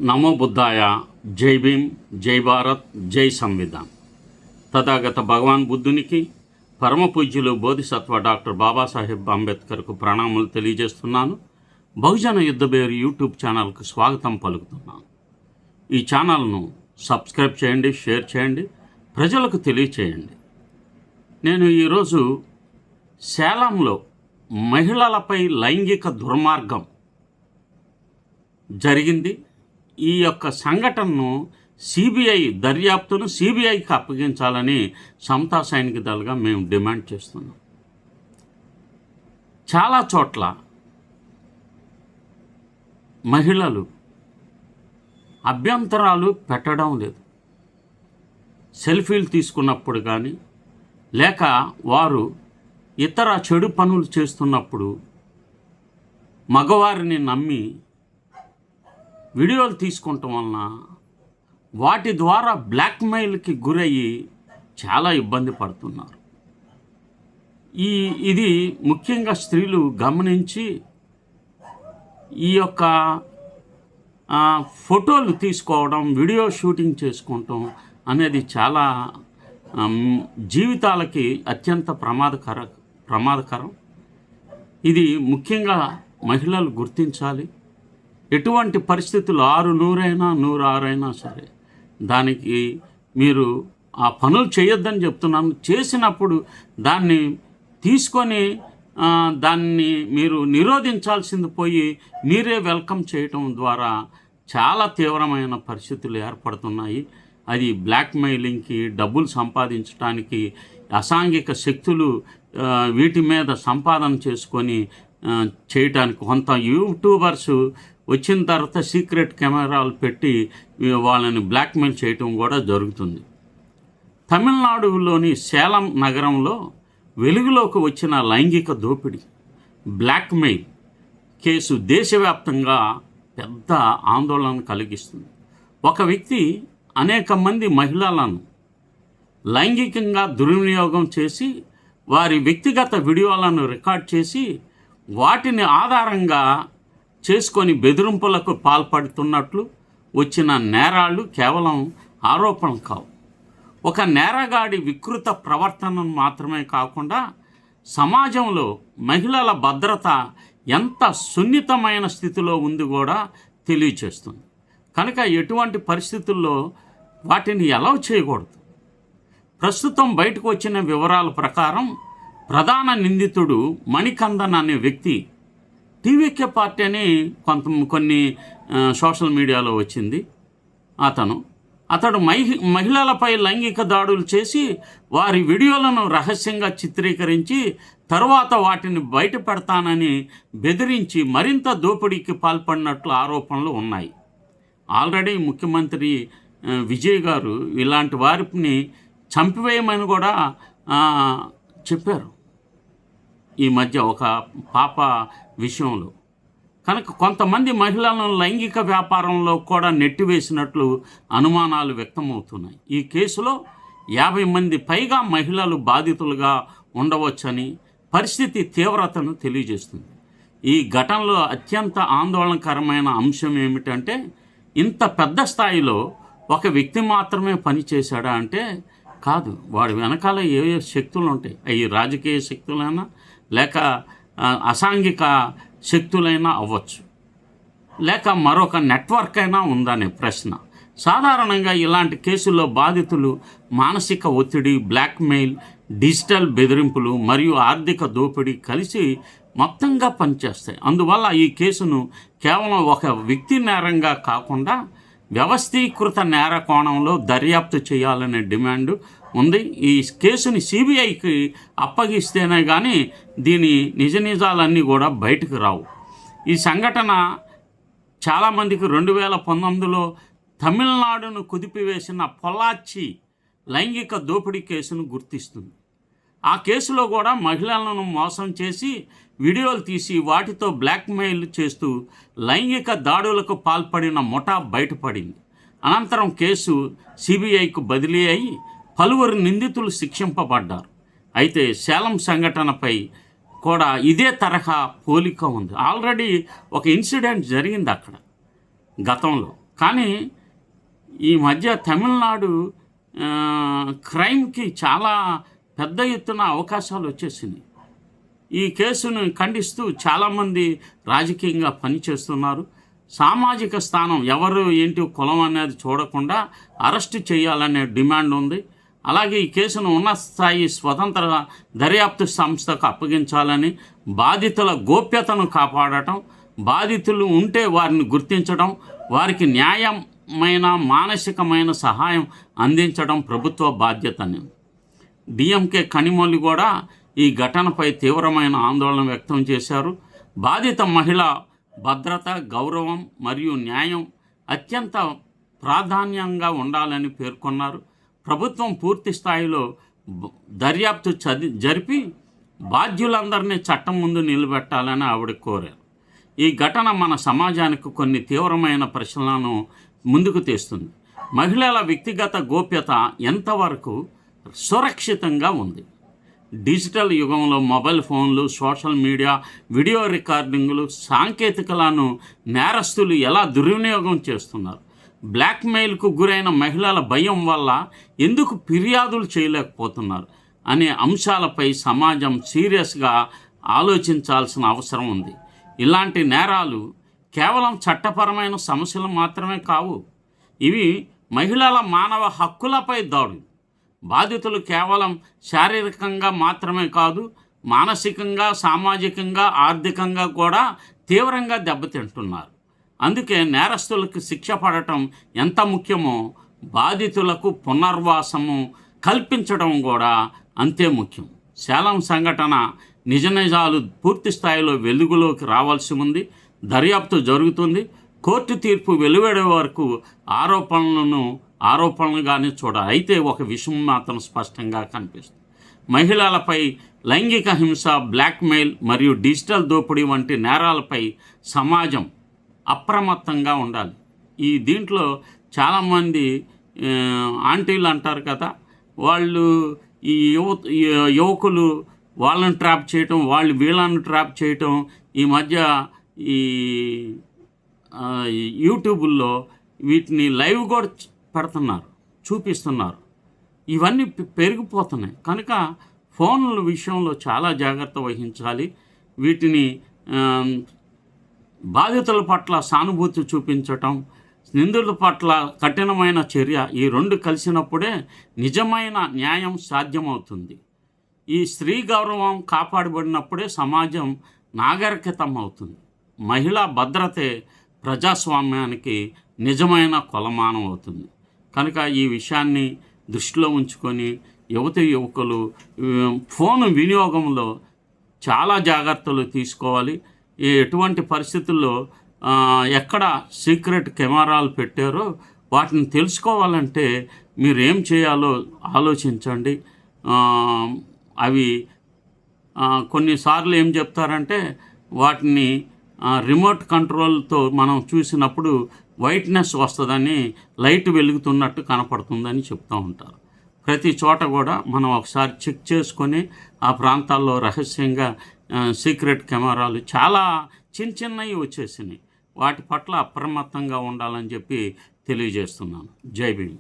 నమో బుద్ధాయ. జై భీమ్, జై భారత్, జై సంవిధాన్. తథాగత భగవాన్ బుద్ధునికి, పరమ పూజ్యులు బోధిసత్వ డాక్టర్ బాబాసాహెబ్ అంబేద్కర్కు ప్రణామాలు తెలియజేస్తున్నాను. బహుజన యుద్ధబేరు యూట్యూబ్ ఛానల్కు స్వాగతం పలుకుతున్నాను. ఈ ఛానల్ను సబ్స్క్రైబ్ చేయండి, షేర్ చేయండి, ప్రజలకు తెలియచేయండి. నేను ఈరోజు సేలంలో మహిళలపై లైంగిక దుర్మార్గం జరిగింది. ఈ యొక్క సంఘటనను దర్యాప్తును సిబిఐకి అప్పగించాలని సమతా సైనిక దళగా మేము డిమాండ్ చేస్తున్నాం. చాలా చోట్ల మహిళలు అభ్యంతరాలు పెట్టడం లేదు. సెల్ఫీలు తీసుకున్నప్పుడు కానీ, లేక వారు ఇతర చెడు పనులు చేస్తున్నప్పుడు మగవారిని నమ్మి వీడియోలు తీసుకుంటాం వలన వాటి ద్వారా బ్లాక్మెయిల్కి గురయ్యి చాలా ఇబ్బంది పడుతున్నారు. ఇది ముఖ్యంగా స్త్రీలు గమనించి ఈ యొక్క ఫోటోలు తీసుకోవడం, వీడియో షూటింగ్ చేసుకోవటం అనేది చాలా జీవితాలకి అత్యంత ప్రమాదకరం. ఇది ముఖ్యంగా మహిళలు గుర్తించాలి. ఎటువంటి పరిస్థితులు 100 106 సరే, దానికి మీరు ఆ పనులు చేయొద్దని చెప్తున్నాను. చేసినప్పుడు దాన్ని తీసుకొని దాన్ని మీరు నిరోధించాల్సింది పోయి మీరే వెల్కమ్ చేయటం ద్వారా చాలా తీవ్రమైన పరిస్థితులు ఏర్పడుతున్నాయి. అది బ్లాక్మెయిలింగ్కి, డబ్బులు సంపాదించడానికి, అసాంఘిక శక్తులు వీటి మీద సంపాదన చేసుకొని చేయటానికి కొంత యూట్యూబర్స్ వచ్చిన తర్వాత సీక్రెట్ కెమెరాలు పెట్టి వాళ్ళని బ్లాక్మెయిల్ చేయటం కూడా జరుగుతుంది. తమిళనాడులోని సేలం నగరంలో వెలుగులోకి వచ్చిన లైంగిక దోపిడీ, బ్లాక్మెయిల్ కేసు దేశవ్యాప్తంగా పెద్ద ఆందోళన కలిగిస్తుంది. ఒక వ్యక్తి అనేక మంది మహిళలను లైంగికంగా దుర్వినియోగం చేసి వారి వ్యక్తిగత వీడియోలను రికార్డ్ చేసి వాటిని ఆధారంగా చేసుకొని బెదిరింపులకు పాల్పడుతున్నట్లు వచ్చిన నేరాలు కేవలం ఆరోపణలు కావు. ఒక నేరగాడి వికృత ప్రవర్తనను మాత్రమే కాకుండా సమాజంలో మహిళల భద్రత ఎంత సున్నితమైన స్థితిలో ఉంది కూడా తెలియచేస్తుంది. కనుక ఎటువంటి పరిస్థితుల్లో వాటిని అలౌ చేయకూడదు. ప్రస్తుతం బయటకు వచ్చిన వివరాల ప్రకారం ప్రధాన నిందితుడు మణికందన్ అనే వ్యక్తి, టీవీకే పార్టీ అని కొన్ని సోషల్ మీడియాలో వచ్చింది. అతడు మహిళలపై లైంగిక దాడులు చేసి వారి వీడియోలను రహస్యంగా చిత్రీకరించి తరువాత వాటిని బయట పెడతానని బెదిరించి మరింత దోపిడీకి పాల్పడినట్లు ఆరోపణలు ఉన్నాయి. ఆల్రెడీ ముఖ్యమంత్రి విజయ్ గారు ఇలాంటి వారిని చంపివేయమని కూడా చెప్పారు ఈ మధ్య ఒక పాప విషయంలో. కనుక కొంతమంది మహిళలను లైంగిక వ్యాపారంలో కూడా నెట్టివేసినట్లు అనుమానాలు వ్యక్తమవుతున్నాయి. ఈ కేసులో 50 మంది పైగా మహిళలు బాధితులుగా ఉండవచ్చని పరిస్థితి తీవ్రతను తెలియజేస్తుంది. ఈ ఘటనలో అత్యంత ఆందోళనకరమైన అంశం ఏమిటంటే, ఇంత పెద్ద స్థాయిలో ఒక వ్యక్తి మాత్రమే పనిచేశాడా అంటే కాదు. వాడి వెనకాల ఏ శక్తులు ఉంటాయి. అవి రాజకీయ శక్తులైనా లేక అసాంఘిక శక్తులైనా అవ్వచ్చు, లేక మరొక నెట్వర్క్ అయినా ఉందనే ప్రశ్న. సాధారణంగా ఇలాంటి కేసుల్లో బాధితులు మానసిక ఒత్తిడి, బ్లాక్మెయిల్, డిజిటల్ బెదిరింపులు మరియు ఆర్థిక దోపిడీ కలిసి మొత్తంగా పనిచేస్తాయి. అందువల్ల ఈ కేసును కేవలం ఒక వ్యక్తి నేరంగా కాకుండా వ్యవస్థీకృత నేర కోణంలో దర్యాప్తు చేయాలనే డిమాండ్ ఉంది. ఈ కేసుని సిబిఐకి అప్పగిస్తేనే కానీ దీని నిజాలన్నీ కూడా బయటకు రావు. ఈ సంఘటన చాలామందికి 2019లో తమిళనాడును కుదిపివేసిన పొల్లాచి లైంగిక దోపిడీ కేసును గుర్తిస్తుంది. ఆ కేసులో కూడా మహిళలను మోసం చేసి వీడియోలు తీసి వాటితో బ్లాక్మెయిల్ చేస్తూ లైంగిక దాడులకు పాల్పడిన ముఠా బయటపడింది. అనంతరం కేసు సిబిఐకు బదిలీ అయి పలువురు నిందితులు శిక్షింపబడ్డారు. అయితే సేలం సంఘటనపై కూడా ఇదే తరహా పోలిక ఉంది. ఆల్రెడీ ఒక ఇన్సిడెంట్ జరిగింది అక్కడ గతంలో. కానీ ఈ మధ్య తమిళనాడు క్రైమ్కి చాలా పెద్ద ఎత్తున అవకాశాలు వచ్చేసినాయి. ఈ కేసును ఖండిస్తూ చాలామంది రాజకీయంగా పనిచేస్తున్నారు. సామాజిక స్థానం ఎవరు ఏంటి కులం అనేది చూడకుండా అరెస్టు చేయాలనే డిమాండ్ ఉంది. అలాగే ఈ కేసును ఉన్నత స్థాయి స్వతంత్ర దర్యాప్తు సంస్థకు అప్పగించాలని, బాధితుల గోప్యతను కాపాడటం, బాధితులు ఉంటే వారిని గుర్తించడం, వారికి న్యాయమైన మానసికమైన సహాయం అందించడం ప్రభుత్వ బాధ్యతని డిఎంకే కనిమొళి కూడా ఈ ఘటనపై తీవ్రమైన ఆందోళన వ్యక్తం చేశారు. బాధిత మహిళ భద్రత, గౌరవం మరియు న్యాయం అత్యంత ప్రాధాన్యంగా ఉండాలని పేర్కొన్నారు. ప్రభుత్వం పూర్తి స్థాయిలో దర్యాప్తు జరిపి బాధ్యులందరినీ చట్టం ముందు నిలబెట్టాలని ఆవిడ కోరారు. ఈ ఘటన మన సమాజానికి కొన్ని తీవ్రమైన ప్రశ్నలను ముందుకు తెస్తుంది. మహిళల వ్యక్తిగత గోప్యత ఎంతవరకు సురక్షితంగా ఉంది? డిజిటల్ యుగంలో మొబైల్ ఫోన్లు, సోషల్ మీడియా, వీడియో రికార్డింగులు, సాంకేతికలను నేరస్తులు ఎలా దుర్వినియోగం చేస్తున్నారు? బ్లాక్మెయిల్కు గురైన మహిళల భయం వల్ల ఎందుకు ఫిర్యాదులు చేయలేకపోతున్నారు అనే అంశాలపై సమాజం సీరియస్గా ఆలోచించాల్సిన అవసరం ఉంది. ఇలాంటి నేరాలు కేవలం చట్టపరమైన సమస్యలు మాత్రమే కావు, ఇవి మహిళల మానవ హక్కులపై దాడులు. బాధితులు కేవలం శారీరకంగా మాత్రమే కాదు, మానసికంగా, సామాజికంగా, ఆర్థికంగా కూడా తీవ్రంగా దెబ్బతింటున్నారు. అందుకే నేరస్తులకు శిక్ష పడటం ఎంత ముఖ్యమో బాధితులకు పునర్వాసము కల్పించడం కూడా అంతే ముఖ్యం. సేలం సంఘటన నిజాలు పూర్తి స్థాయిలో వెలుగులోకి రావాల్సి ఉంది. దర్యాప్తు జరుగుతుంది. కోర్టు తీర్పు వెలువడే వరకు ఆరోపణలుగానే చూడాలి. అయితే ఒక విషయం మాత్రం స్పష్టంగా కనిపిస్తుంది. మహిళలపై లైంగిక హింస, బ్లాక్మెయిల్ మరియు డిజిటల్ దోపిడీ వంటి నేరాలపై సమాజం అప్రమత్తంగా ఉండాలి. దీంట్లో చాలామంది ఆంటీలు అంటారు కదా, వాళ్ళు ఈ యువకులు వాళ్ళని ట్రాప్ చేయటం, వాళ్ళు వీళ్ళని ట్రాప్ చేయటం, ఈ మధ్య ఈ యూట్యూబుల్లో వీటిని లైవ్ కూడా పెడుతున్నారు, చూపిస్తున్నారు. ఇవన్నీ పెరిగిపోతున్నాయి. కనుక ఫోన్ల విషయంలో చాలా జాగ్రత్త వహించాలి. వీటిని బాధితుల పట్ల సానుభూతి చూపించటం, నిందితుల పట్ల కఠినమైన చర్య, ఈ రెండు కలిసినప్పుడే నిజమైన న్యాయం సాధ్యమవుతుంది. ఈ స్త్రీ గౌరవం కాపాడబడినప్పుడే సమాజం నాగరికతం అవుతుంది. మహిళా భద్రతే ప్రజాస్వామ్యానికి నిజమైన కొలమానం అవుతుంది. కనుక ఈ విషయాన్ని దృష్టిలో ఉంచుకొని యువకులు ఫోన్ వినియోగంలో చాలా జాగ్రత్తలు తీసుకోవాలి. ఎటువంటి పరిస్థితుల్లో ఎక్కడ సీక్రెట్ కెమెరాలు పెట్టారో వాటిని తెలుసుకోవాలంటే మీరు ఏం చేయాలో ఆలోచించండి. అవి కొన్నిసార్లు ఏం చెప్తారంటే వాటిని రిమోట్ కంట్రోల్తో మనం చూసినప్పుడు వైట్నెస్ వస్తుందని, లైట్ వెలుగుతున్నట్టు కనపడుతుందని చెప్తూ ఉంటారు. ప్రతి చోట కూడా మనం ఒకసారి చెక్ చేసుకొని ఆ ప్రాంతాల్లో రహస్యంగా సీక్రెట్ కెమెరాలు చాలా చిన్నవి వచ్చేసినాయి. వాటి పట్ల అప్రమత్తంగా ఉండాలని చెప్పి తెలియజేస్తున్నాను. జై భీమ్.